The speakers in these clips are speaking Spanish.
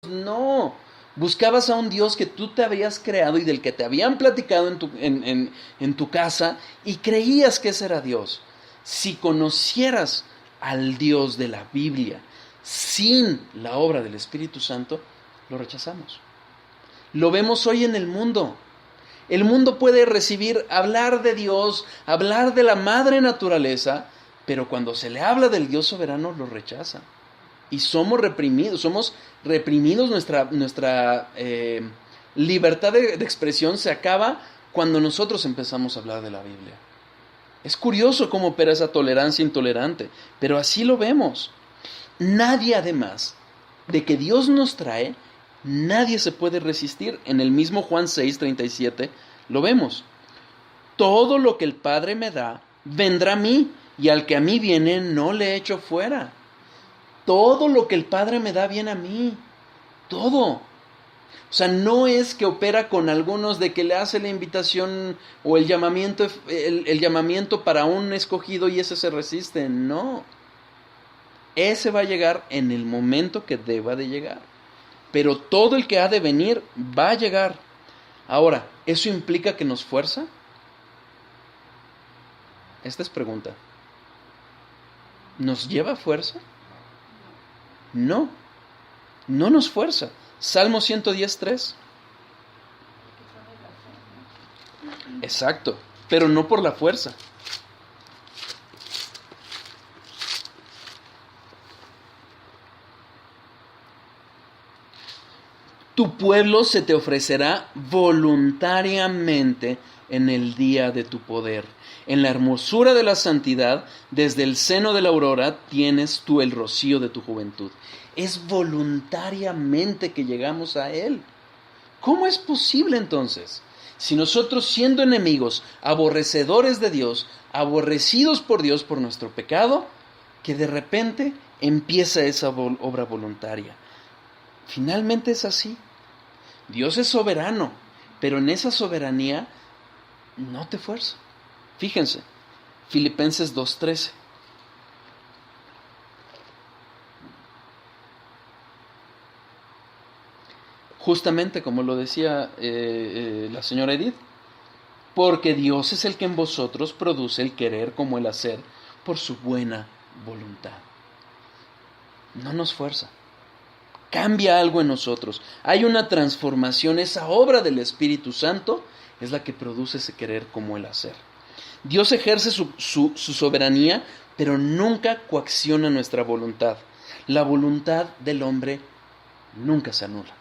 No, buscabas a un Dios que tú te habías creado y del que te habían platicado en tu casa y creías que ese era Dios. Si conocieras al Dios de la Biblia sin la obra del Espíritu Santo, lo rechazamos. Lo vemos hoy en el mundo. El mundo puede recibir, hablar de Dios, hablar de la madre naturaleza, pero cuando se le habla del Dios soberano lo rechaza. Y somos reprimidos, nuestra libertad de expresión se acaba cuando nosotros empezamos a hablar de la Biblia. Es curioso cómo opera esa tolerancia intolerante, pero así lo vemos. Nadie, además de que Dios nos trae, nadie se puede resistir. En el mismo Juan 6:37 lo vemos. Todo lo que el Padre me da, vendrá a mí, y al que a mí viene, no le echo fuera. Todo lo que el Padre me da viene a mí. Todo. O sea, no es que opera con algunos de que le hace la invitación o el llamamiento para un escogido y ese se resiste. No. Ese va a llegar en el momento que deba de llegar. Pero todo el que ha de venir va a llegar. Ahora, ¿eso implica que nos fuerza? Esta es pregunta. ¿Nos lleva a fuerza? No, no nos fuerza. Salmo 110:3. Exacto, pero no por la fuerza. Tu pueblo se te ofrecerá voluntariamente en el día de tu poder. En la hermosura de la santidad, desde el seno de la aurora, tienes tú el rocío de tu juventud. Es voluntariamente que llegamos a Él. ¿Cómo es posible entonces? Si nosotros, siendo enemigos, aborrecedores de Dios, aborrecidos por Dios por nuestro pecado, que de repente empieza esa obra voluntaria. Finalmente es así. Dios es soberano, pero en esa soberanía no te fuerza. Fíjense, Filipenses 2:13. Justamente como lo decía la señora Edith, porque Dios es el que en vosotros produce el querer como el hacer por su buena voluntad. No nos fuerza. Cambia algo en nosotros. Hay una transformación. Esa obra del Espíritu Santo es la que produce ese querer como el hacer. Dios ejerce su soberanía, pero nunca coacciona nuestra voluntad. La voluntad del hombre nunca se anula.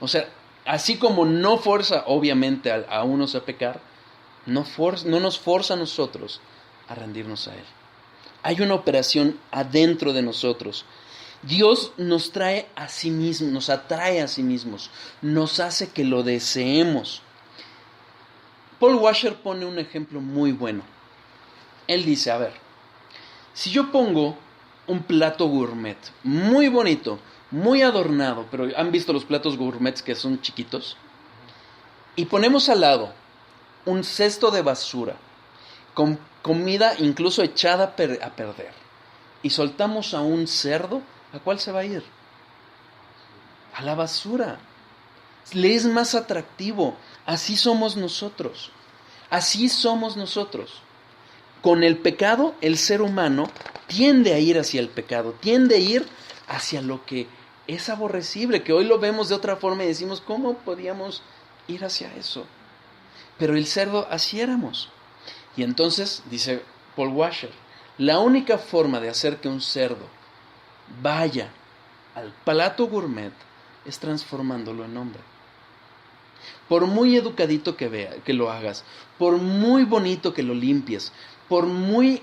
O sea, así como no fuerza obviamente a unos a pecar, no nos forza a nosotros a rendirnos a Él. Hay una operación adentro de nosotros. Dios nos trae a sí mismo, nos atrae a sí mismos, nos hace que lo deseemos. Paul Washer pone un ejemplo muy bueno. Él dice, a ver, si yo pongo un plato gourmet muy bonito, muy adornado, pero ¿han visto los platos gourmets que son chiquitos? Y ponemos al lado un cesto de basura, con comida incluso echada a perder, y soltamos a un cerdo, ¿a cuál se va a ir? A la basura. Le es más atractivo. Así somos nosotros. Así somos nosotros. Con el pecado, el ser humano tiende a ir hacia el pecado, tiende a ir hacia lo que es aborrecible, que hoy lo vemos de otra forma y decimos, ¿cómo podíamos ir hacia eso? Pero el cerdo, así éramos. Y entonces, dice Paul Washer, la única forma de hacer que un cerdo vaya al plato gourmet es transformándolo en hombre. Por muy educadito que lo hagas, por muy bonito que lo limpies, por muy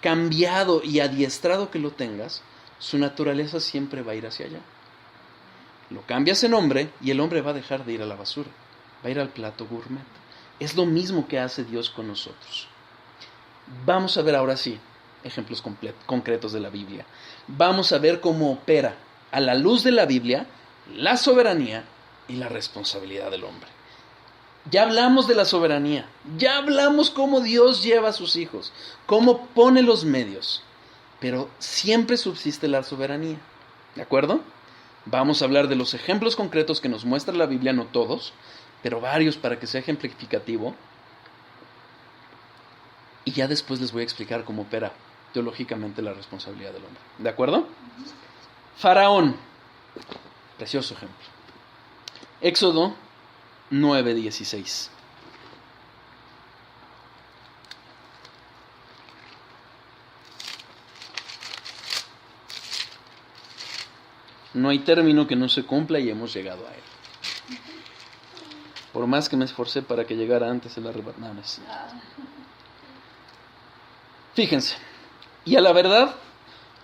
cambiado y adiestrado que lo tengas, su naturaleza siempre va a ir hacia allá. Lo cambias en hombre y el hombre va a dejar de ir a la basura, va a ir al plato gourmet. Es lo mismo que hace Dios con nosotros. Vamos a ver ahora sí ejemplos concretos de la Biblia. Vamos a ver cómo opera a la luz de la Biblia la soberanía y la responsabilidad del hombre. Ya hablamos de la soberanía, ya hablamos cómo Dios lleva a sus hijos, cómo pone los medios, pero siempre subsiste la soberanía. ¿De acuerdo? Vamos a hablar de los ejemplos concretos que nos muestra la Biblia, no todos, pero varios para que sea ejemplificativo. Y ya después les voy a explicar cómo opera teológicamente la responsabilidad del hombre. ¿De acuerdo? Faraón. Precioso ejemplo. Éxodo 9:16. No hay término que no se cumpla y hemos llegado a él. Por más que me esforcé para que llegara antes el arrebatado. Fíjense. Y a la verdad,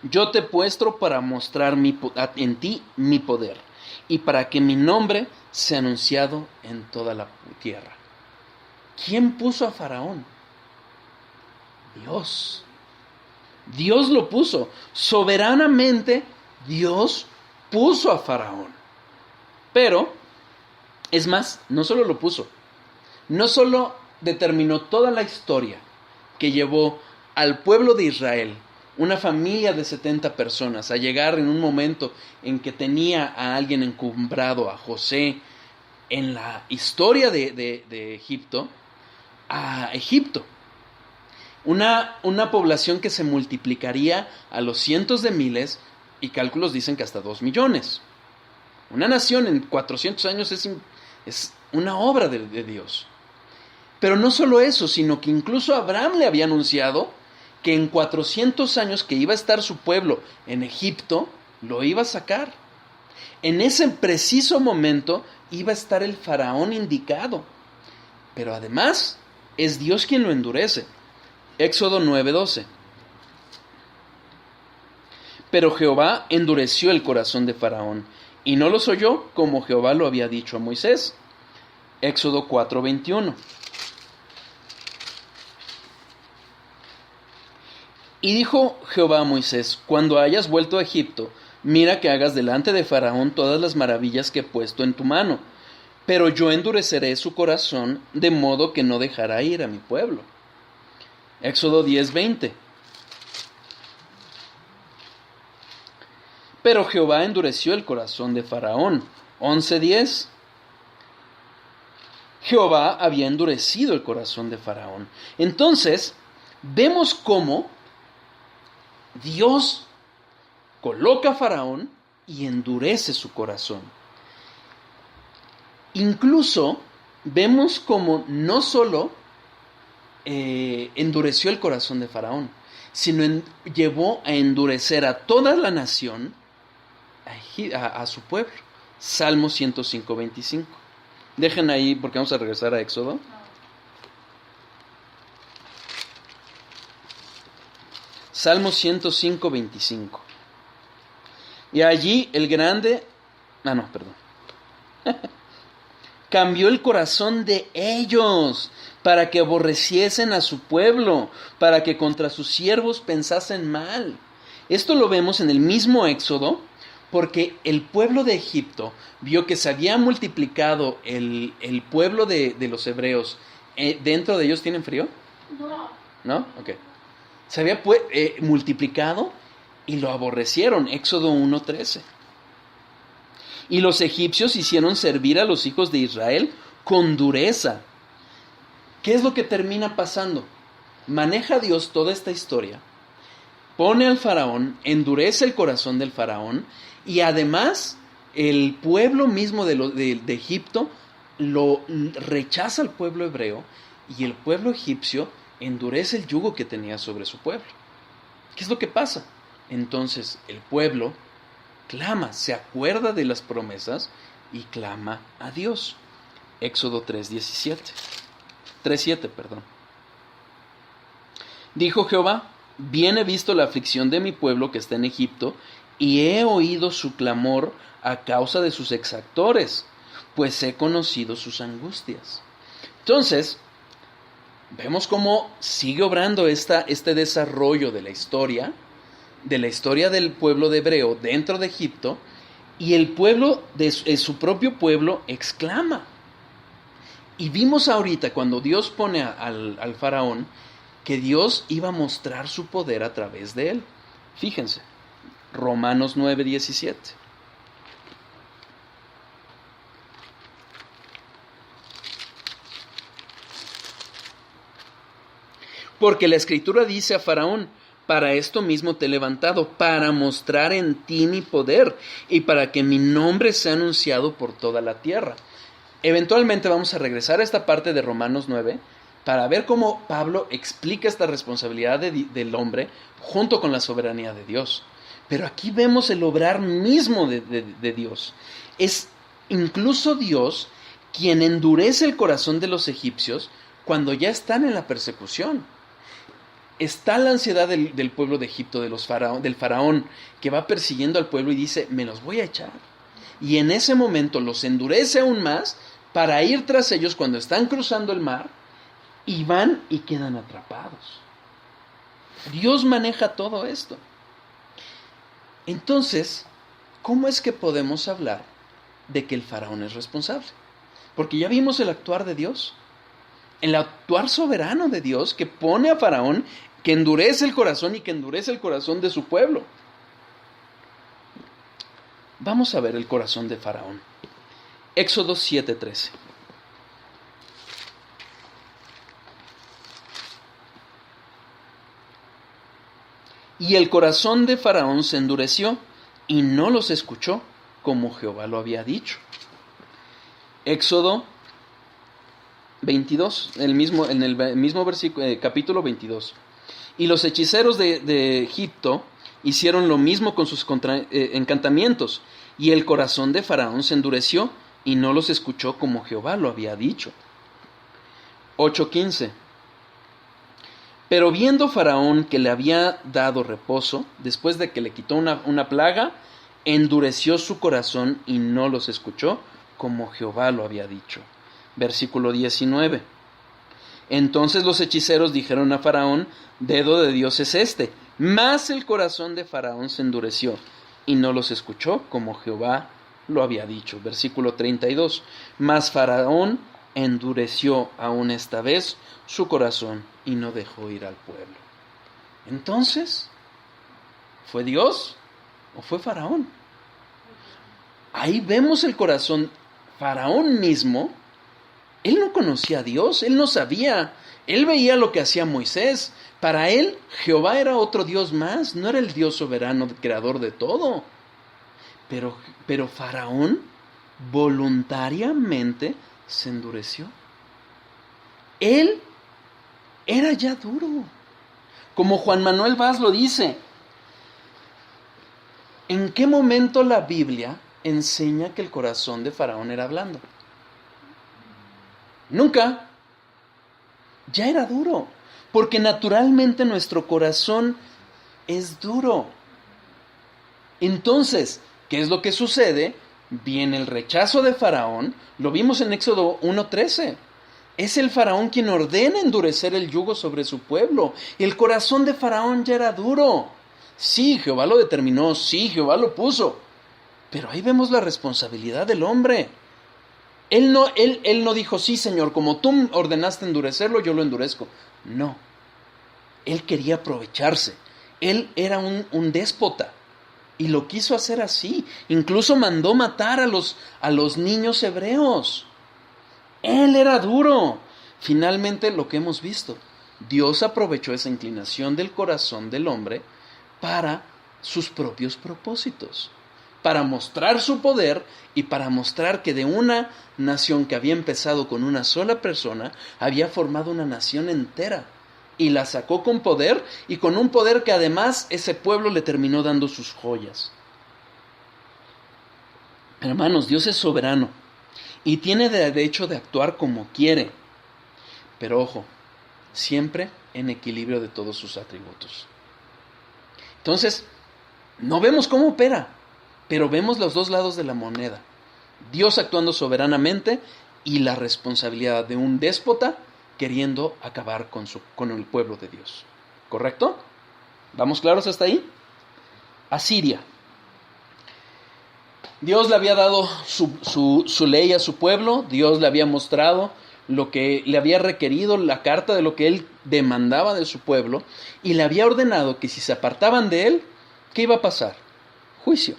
yo te he puesto para mostrar en ti mi poder y para que mi nombre sea anunciado en toda la tierra. ¿Quién puso a Faraón? Dios. Dios lo puso. Soberanamente, Dios puso a Faraón. Pero, es más, no solo lo puso, no solo determinó toda la historia que llevó al pueblo de Israel, una familia de 70 personas, a llegar en un momento en que tenía a alguien encumbrado, a José, en la historia de Egipto, a Egipto. Una población que se multiplicaría a los cientos de miles, y cálculos dicen que hasta 2 millones. Una nación en 400 años es una obra de Dios. Pero no solo eso, sino que incluso Abraham le había anunciado que en 400 años que iba a estar su pueblo en Egipto, lo iba a sacar. En ese preciso momento iba a estar el faraón indicado. Pero además, es Dios quien lo endurece. Éxodo 9:12. Pero Jehová endureció el corazón de Faraón, y no los oyó como Jehová lo había dicho a Moisés. Éxodo 4:21. Y dijo Jehová a Moisés: cuando hayas vuelto a Egipto, mira que hagas delante de Faraón todas las maravillas que he puesto en tu mano, pero yo endureceré su corazón, de modo que no dejará ir a mi pueblo. Éxodo 10:20. Pero Jehová endureció el corazón de Faraón. 11:10. Jehová había endurecido el corazón de Faraón. Entonces, vemos cómo Dios coloca a Faraón y endurece su corazón. Incluso vemos cómo no solo endureció el corazón de Faraón, sino llevó a endurecer a toda la nación, a su pueblo. Salmo 105:25. Dejen ahí porque vamos a regresar a Éxodo. Salmo 105:25. Y allí el grande, cambió el corazón de ellos para que aborreciesen a su pueblo, para que contra sus siervos pensasen mal. Esto lo vemos en el mismo Éxodo, porque el pueblo de Egipto vio que se había multiplicado el pueblo de los hebreos. ¿Dentro de ellos tienen frío? No. ¿No? Ok. Se había multiplicado y lo aborrecieron. Éxodo 1:13. Y los egipcios hicieron servir a los hijos de Israel con dureza. ¿Qué es lo que termina pasando? Maneja Dios toda esta historia, pone al faraón, endurece el corazón del faraón, y además el pueblo mismo de Egipto lo rechaza al pueblo hebreo, y el pueblo egipcio endurece el yugo que tenía sobre su pueblo. ¿Qué es lo que pasa? Entonces el pueblo clama, se acuerda de las promesas y clama a Dios. Éxodo 3:7. Dijo Jehová: bien he visto la aflicción de mi pueblo que está en Egipto, y he oído su clamor a causa de sus exactores, pues he conocido sus angustias. Entonces, vemos cómo sigue obrando este desarrollo de la historia del pueblo de hebreo dentro de Egipto, y el pueblo de su propio pueblo exclama. Y vimos ahorita cuando Dios pone al faraón, que Dios iba a mostrar su poder a través de él. Fíjense, Romanos 9:17. Porque la Escritura dice a Faraón: para esto mismo te he levantado, para mostrar en ti mi poder y para que mi nombre sea anunciado por toda la tierra. Eventualmente vamos a regresar a esta parte de Romanos 9 para ver cómo Pablo explica esta responsabilidad del hombre junto con la soberanía de Dios. Pero aquí vemos el obrar mismo de Dios. Es incluso Dios quien endurece el corazón de los egipcios cuando ya están en la persecución. Está la ansiedad del pueblo de Egipto, del faraón, que va persiguiendo al pueblo y dice: me los voy a echar. Y en ese momento los endurece aún más para ir tras ellos cuando están cruzando el mar, y van y quedan atrapados. Dios maneja todo esto. Entonces, ¿cómo es que podemos hablar de que el faraón es responsable? Porque ya vimos el actuar de Dios, el actuar soberano de Dios, que pone a Faraón, que endurece el corazón y que endurece el corazón de su pueblo. Vamos a ver el corazón de Faraón. Éxodo 7:13. Y el corazón de Faraón se endureció y no los escuchó, como Jehová lo había dicho. Éxodo 22, en el mismo versículo, capítulo 22. Y los hechiceros de Egipto hicieron lo mismo con sus encantamientos, y el corazón de Faraón se endureció y no los escuchó, como Jehová lo había dicho. 8:15. Pero viendo Faraón que le había dado reposo, después de que le quitó una plaga, endureció su corazón y no los escuchó, como Jehová lo había dicho. Versículo 19. Entonces los hechiceros dijeron a Faraón: dedo de Dios es este. Mas el corazón de Faraón se endureció y no los escuchó, como Jehová lo había dicho. Versículo 32. Mas Faraón endureció aún esta vez su corazón y no dejó ir al pueblo. Entonces, ¿fue Dios o fue Faraón? Ahí vemos el corazón. Faraón mismo, él no conocía a Dios, él no sabía, él veía lo que hacía Moisés. Para él, Jehová era otro Dios más, no era el Dios soberano, creador de todo. Pero Faraón voluntariamente se endureció. Él era ya duro. Como Juan Manuel Vaz lo dice, ¿en qué momento la Biblia enseña que el corazón de Faraón era blando? Nunca. Ya era duro, porque naturalmente nuestro corazón es duro. Entonces, ¿qué es lo que sucede? Viene el rechazo de Faraón, lo vimos en Éxodo 1:13. Es el Faraón quien ordena endurecer el yugo sobre su pueblo. El corazón de Faraón ya era duro. Sí, Jehová lo determinó, sí, Jehová lo puso. Pero ahí vemos la responsabilidad del hombre. Él no dijo: sí, Señor, como tú ordenaste endurecerlo, yo lo endurezco. No. Él quería aprovecharse. Él era un déspota. Y lo quiso hacer así. Incluso mandó matar a los niños hebreos. Él era duro. Finalmente, lo que hemos visto, Dios aprovechó esa inclinación del corazón del hombre para sus propios propósitos, para mostrar su poder y para mostrar que de una nación que había empezado con una sola persona, había formado una nación entera, y la sacó con poder, y con un poder que además ese pueblo le terminó dando sus joyas. Hermanos, Dios es soberano y tiene derecho de actuar como quiere, pero ojo, siempre en equilibrio de todos sus atributos. Entonces, no vemos cómo opera, pero vemos los dos lados de la moneda. Dios actuando soberanamente y la responsabilidad de un déspota queriendo acabar con el pueblo de Dios. ¿Correcto? ¿Vamos claros hasta ahí? Asiria. Dios le había dado su ley a su pueblo, Dios le había mostrado lo que le había requerido, la carta de lo que él demandaba de su pueblo, y le había ordenado que si se apartaban de él, ¿qué iba a pasar? juicio.